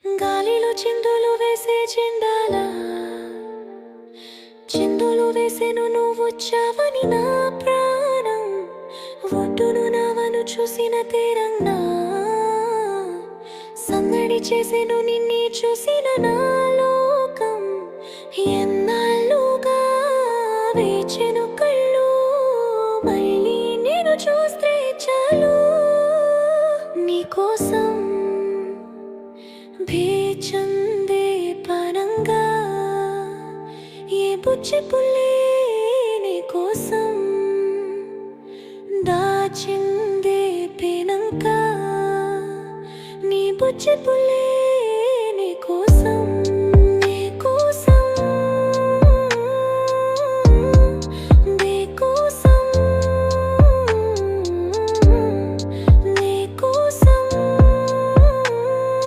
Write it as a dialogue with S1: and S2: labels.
S1: గాలిలో చిందులు వేసే చెండాల చిందులు వేసెను నువ్వొచ్చావని నా ప్రాణం ఒడ్డును నావను చూసిన తీరంగా సందడి చేసెను నిన్నే చూసిన నా లోకం ఎన్నాళ్ళుగా వేచెను కళ్ళు మళ్ళీ నేను చూస్తే చాలు నీకోసం భేచందే పరంగా ఏ బుచ్చి పుల్లే నీ కోసం దాచిందే పెనంక నీ బుచ్చి పుల్లే